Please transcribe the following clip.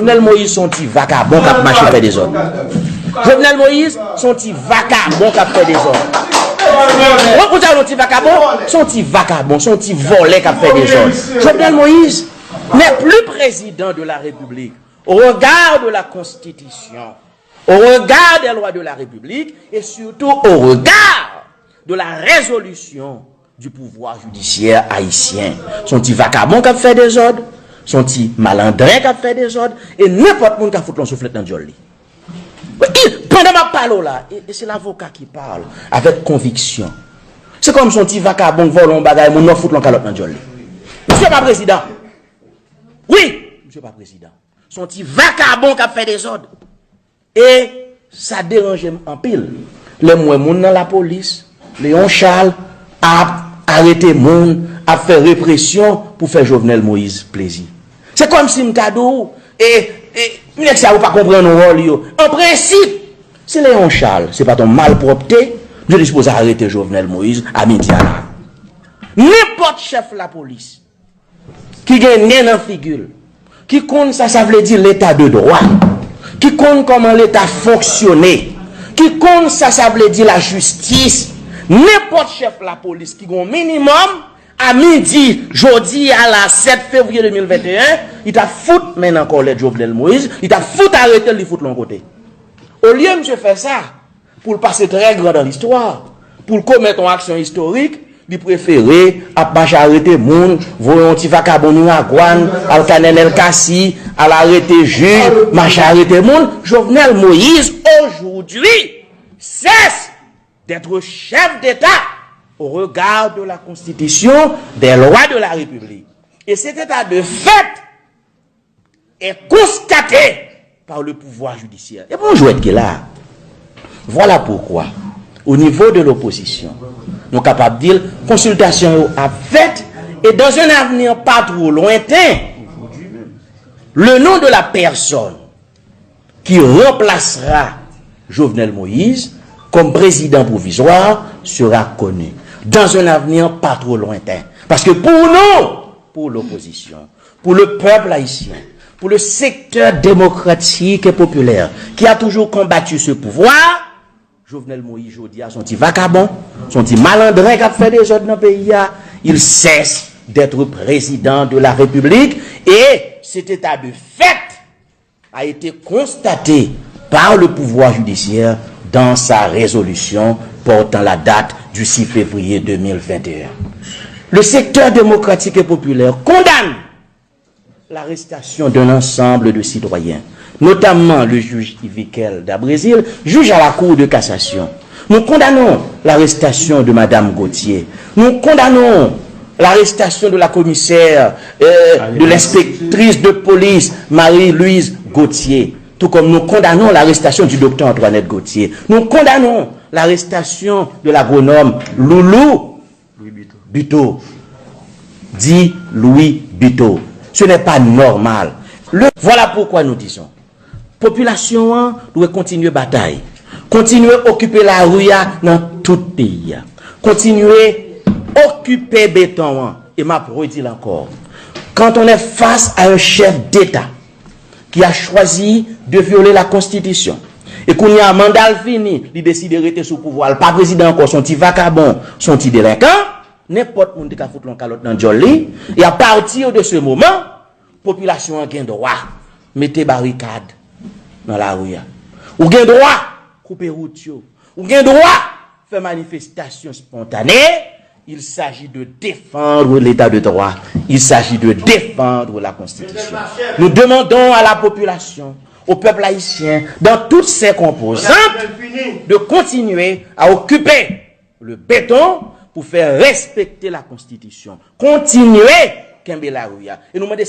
Jovenel Moïse sont petits vagabonds qui a marché faire des ordres. Jovenel Moïse sont petits vagabonds qui a fait des ordres. Vous avez un petit vagabond, son petit vagabond, son petit volet qui a fait des ordres. Jovenel Moïse n'est plus président de la République au regard de la Constitution, au regard des lois de la République et surtout au regard de la résolution du pouvoir judiciaire haïtien. Son petit vagabond qui a fait des ordres, son petit malandrin qui a fait des ordres, et n'importe qui a foutu l'on soufflet dans le joli. Pendant ma parole là, et c'est l'avocat qui parle avec conviction. C'est comme son petit vagabond qui vole un bagage, mon nom fout l'on calotte dans le joli. Monsieur pas président. Oui, monsieur pas président. Son petit vagabond qui a fait des ordres. Et ça dérange en pile. Les moun dans la police, Léon Charles a arrêté moun, a fait répression pour faire Jovenel Moïse plaisir. C'est comme si m'kadou et ça vous pas comprendre nos rôles. En principe, c'est Léon Charles, c'est pas ton malpropreté, je dispose à arrêter Jovenel Moïse à midi à la. N'importe chef de la police qui gagne dans figure, qui compte ça veut dire l'état de droit, qui compte comment l'état fonctionnait, qui compte ça veut dire la justice. N'importe chef de la police qui a un minimum, à midi, jeudi à la 7 février 2021, il t'a foutu maintenant encore les Jovenel Moïse, il t'a foutu arrêter, il fout de l'autre côté. Au lieu de faire ça, pour le passer très grand dans l'histoire, pour commettre une action historique, il préférait arrêter moun, voyons petit vagabond nous à Guan, al Canel El Kassi, à l'arrêter juge, arrêter moun. Jovenel Moïse, aujourd'hui, cesse d'être chef d'État au regard de la Constitution, des lois de la République. Et cet état de fait est constaté par le pouvoir judiciaire. Et bon, jouet qui est là. Voilà pourquoi, au niveau de l'opposition, nous sommes capables de dire consultation à fait et dans un avenir pas trop lointain, le nom de la personne qui remplacera Jovenel Moïse comme président provisoire sera connu. Dans un avenir pas trop lointain. Parce que pour nous, pour l'opposition, pour le peuple haïtien, pour le secteur démocratique et populaire qui a toujours combattu ce pouvoir, Jovenel Moïse Jodia, son petit vagabond, son petit malandrin qui a fait des ordres dans le pays, il cesse d'être président de la République et cet état de fait a été constaté par le pouvoir judiciaire dans sa résolution portant la date du 6 février 2021. Le secteur démocratique et populaire condamne l'arrestation d'un ensemble de citoyens, notamment le juge Ivikel da Brésil, juge à la Cour de cassation. Nous condamnons l'arrestation de Madame Gauthier. Nous condamnons l'arrestation de la commissaire, de l'inspectrice de police Marie-Louise Gauthier. Tout comme nous condamnons l'arrestation du docteur Antoinette Gauthier. Nous condamnons l'arrestation de l'agronome Loulou Bito. Dit Louis Bito. Ce n'est pas normal. Voilà pourquoi nous disons. Population doit continuer la bataille. Continuer à occuper la rue dans tout le pays. Continuer à occuper béton. Et m'a redit encore. Quand on est face à un chef d'État qui a choisi de violer la Constitution, et qu'on y a un mandat fini, il décide de rester sous pouvoir, pas président encore, son petit vagabond, son petit délinquant, n'importe qui a foutu l'on calotte dans le joli, et à partir de ce moment, population a gain droit, mettez barricade dans la rue. Ou gain droit, couper route, ou gain droit, faire manifestation spontanée. Il s'agit de défendre l'état de droit. Il s'agit de défendre la Constitution. Nous demandons à la population, au peuple haïtien, dans toutes ses composantes, de continuer à occuper le béton pour faire respecter la Constitution. Continuer, Kembe la Rouya. Et nous demandons